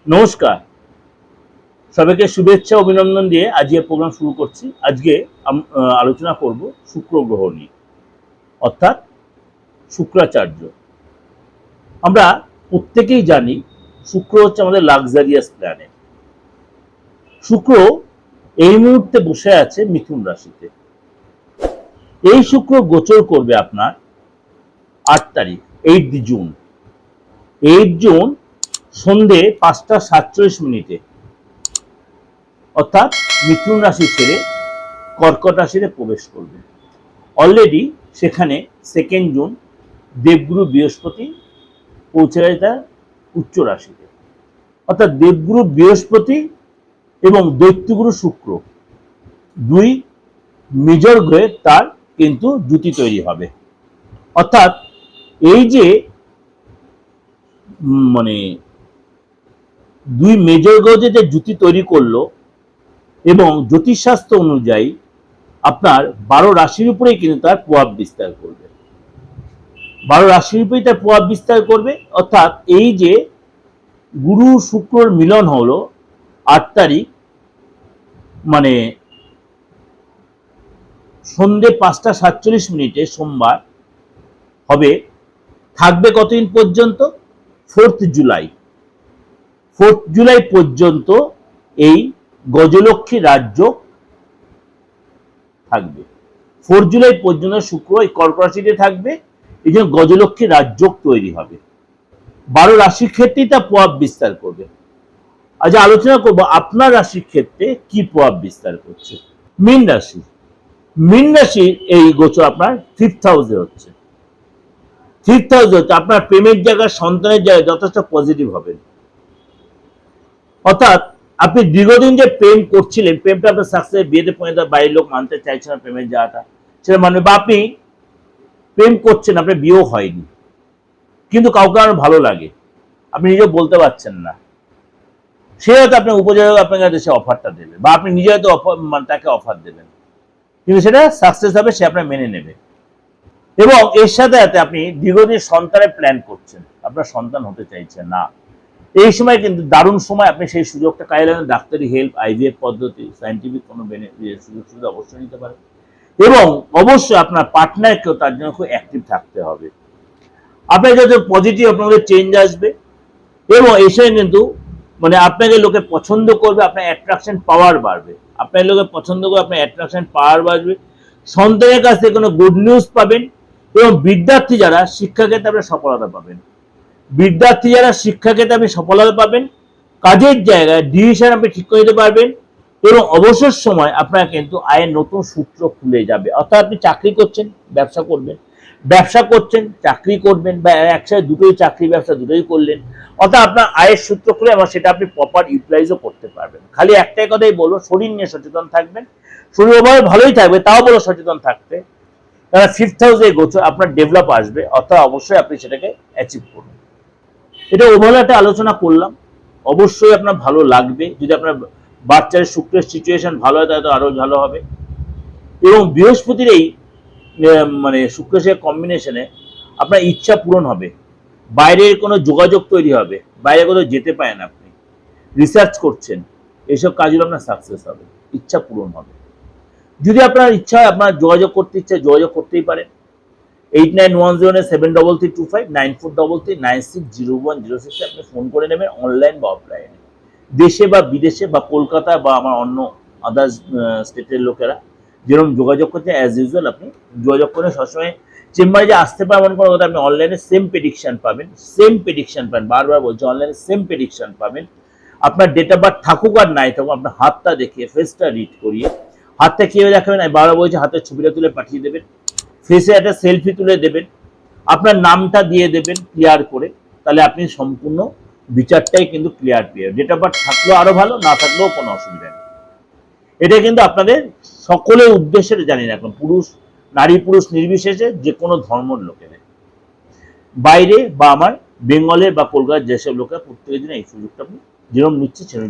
নমস্কার, সবাইকে শুভেচ্ছা অভিনন্দন দিয়ে আজকের প্রোগ্রাম শুরু করছি। আজকে আলোচনা করব শুক্র গ্রহ নিয়ে, অর্থাৎ শুক্রাচার্য। আমরা প্রত্যেকেই জানি শুক্র হচ্ছে আমাদের লাক্সারিয়াস প্ল্যানেট। শুক্র এই মুহূর্তে বসে আছে মিথুন রাশিতে। এই শুক্র গোচর করবে আপনার 8 তারিখ, 8 জুন। 8 জুন সন্ধে 5টা 47 মিনিটে, অর্থাৎ মিথুন রাশি ছেড়ে কর্কট রাশিতে প্রবেশ করবে। অলরেডি সেখানে 2 জুন দেবগুরু বৃহস্পতি পৌঁছে গেছে তার উচ্চ রাশিতে, অর্থাৎ দেবগুরু বৃহস্পতি এবং দৈত্যগুরু শুক্র দুই মেজর গ্রহে তার কিন্তু জুতি তৈরি হবে। অর্থাৎ এই যে মানে দুই মেজর গ্রহ যে জুতি তৈরি করলো, এবং জ্যোতিষশাস্ত্র অনুযায়ী আপনার 12 রাশির উপরেই কিন্তু তার প্রভাব বিস্তার করবে। 12 রাশির উপরেই তার প্রভাব বিস্তার করবে। অর্থাৎ এই যে গুরু শুক্রর মিলন হলো 8 তারিখ, মানে সন্ধে 5টা 47 মিনিটে সোমবার হবে, থাকবে কতদিন পর্যন্ত? 4 জুলাই। 4 জুলাই পর্যন্ত এই গজলক্ষ্মী রাজ্য থাকবে। 4 জুলাই পর্যন্ত শুক্র এই কর্কট রাশিতে থাকবে, এই জন্য গজলক্ষ্মী রাজ্য তৈরি হবে। 12 রাশির ক্ষেত্রেই তা প্রভাব বিস্তার করবে। আজ আলোচনা করব আপনার রাশির ক্ষেত্রে কি প্রভাব বিস্তার করছে। মীন রাশি। মীন রাশির এই গোচর আপনার 5th হাউসে হচ্ছে। 5th হাউসে হচ্ছে আপনার প্রেমের জায়গা, সন্তানের জায়গায় যথেষ্ট পজিটিভ হবেন। অর্থাৎ আপনি দীর্ঘদিন যে প্রেম করছিলেন, প্রেমটা আপনার সাকসেস, বিয়েতে পৌঁছে দেওয়ার বাইরের লোক মানতে চাইছে না প্রেমের জায়গাটা, সেটা মানবে। বা আপনি প্রেম করছেন, আপনার বিয়েও হয়নি, কিন্তু কাউকে আর ভালো লাগে, আপনি নিজেও বলতে পারছেন না, সে হয়তো আপনার উপযোগ আপনার কাছে সে অফারটা দেবে, বা আপনি নিজে হয়তো তাকে অফার দেবেন, কিন্তু সেটা সাকসেস হবে, সে আপনার মেনে নেবে। এবং এর সাথে সাথে আপনি দীর্ঘদিন সন্তানের প্ল্যান করছেন, আপনার সন্তান হতে চাইছেন না, এই সময় কিন্তু দারুণ সময়, আপনি সেই সুযোগটা কাজে লাগান। ডাক্তারি হেল্প, আইভিএফ পদ্ধতি, সায়েন্টিফিক কোনো সুযোগ সুবিধা অবশ্যই নিতে পারেন। এবং অবশ্যই আপনার পার্টনারকেও তার জন্য খুব অ্যাক্টিভ থাকতে হবে। আপনার যত পজিটিভ আপনার মধ্যে চেঞ্জ আসবে, এবং এসে কিন্তু আপনাকে লোকে পছন্দ করবে, আপনার অ্যাট্রাকশন পাওয়ার বাড়বে। আপনার লোকে পছন্দ করবে, আপনার অ্যাট্রাকশন পাওয়ার বাড়বে। সন্তানের কাছ থেকে কোনো গুড নিউজ পাবেন, এবং বিদ্যার্থী যারা শিক্ষাক্ষেত্রে আপনার সফলতা পাবেন। বিদ্যার্থী যারা শিক্ষাক্ষেত্রে আপনি সফলতা পাবেন, কাজের জায়গায় ডিসিশন আপনি ঠিক করে দিতে পারবেন, এবং অবসর সময় আপনার কিন্তু আয়ের নতুন সূত্র খুলে যাবে। অর্থাৎ আপনি চাকরি করছেন, ব্যবসা করবেন, ব্যবসা করছেন, চাকরি করবেন, বা একসাথে দুটোই চাকরি ব্যবসা দুটোই করলেন, অর্থাৎ আপনার আয়ের সূত্র খুলে, এবং সেটা আপনি প্রপার ইউটিলাইজও করতে পারবেন। খালি একটাই কথাই বলবো, শরীর নিয়ে সচেতন থাকবেন। শরীর ওভাবে ভালোই থাকবে, তাও বলো সচেতন থাকতে। কারণ 5th হাউসে গোচর আপনার ডেভেলপ আসবে, অর্থাৎ অবশ্যই আপনি সেটাকে অ্যাচিভ করবেন। এটা ওভারঅল একটা আলোচনা করলাম, অবশ্যই আপনার ভালো লাগবে। যদি আপনার বাচ্চার শুক্রের সিচুয়েশন ভালো হয়, তাহলে তো আরো ভালো হবে। এবং বৃহস্পতির এই শুক্রের সাথে কম্বিনেশনে আপনার ইচ্ছা পূরণ হবে, বাইরের কোনো যোগাযোগ তৈরি হবে, বাইরে কোথাও যেতে পারেন, আপনি রিসার্চ করছেন, এইসব কাজগুলো আপনার সাকসেস হবে, ইচ্ছা পূরণ হবে। যদি আপনার ইচ্ছা হয়, আপনার যোগাযোগ করতে ইচ্ছা, যোগাযোগ করতেই পারেন। 8910-73325 9433960106 আপনি ফোন করে নেবেন, অনলাইন বা অফলাইনে, দেশে বা বিদেশে বা কলকাতা বা আমার অন্য আদার্স স্টেটের লোকেরা যেরকম যোগাযোগ করছে, অ্যাজ ইউজুয়াল আপনি যোগাযোগ করে সবসময় চেম্বারে যে আসতে পারবেন কোনো কথা, আপনি অনলাইনে সেম প্রেডিকশন পাবেন, বারবার বলছি, অনলাইনে সেম প্রেডিকশন পাবেন। আপনার ডেট অফ বার্থ থাকুক আর নাই থাকুক, আপনার হাতটা দেখিয়ে, ফেসটা রিড করিয়ে, হাতটা কীভাবে দেখাবেন, আমি বারবার বলছি, হাতের ছবিটা তুলে পাঠিয়ে দেবেন, ফেসে একটা সেলফি তুলে দেবেন, আপনার নামটা দিয়ে দেবেন ক্লিয়ার করে, তাহলে আপনি সম্পূর্ণ বিচারটাই কিন্তু ক্লিয়ার পেয়ে যাবেন। ডেট অফ বার্থ থাকলেও আরো ভালো, না থাকলেও কোনো অসুবিধা নেই। এটা কিন্তু আপনাদের সকলের উদ্দেশ্যে জানি না, এখন পুরুষ নারী পুরুষ নির্বিশেষে যে কোনো ধর্মের লোকেদের, বাইরে বা আমার বেঙ্গলের বা কলকাতার যেসব লোকেরা, প্রত্যেকের জন্য এই সুযোগটা আপনি যেরকম নিচ্ছে সেরকম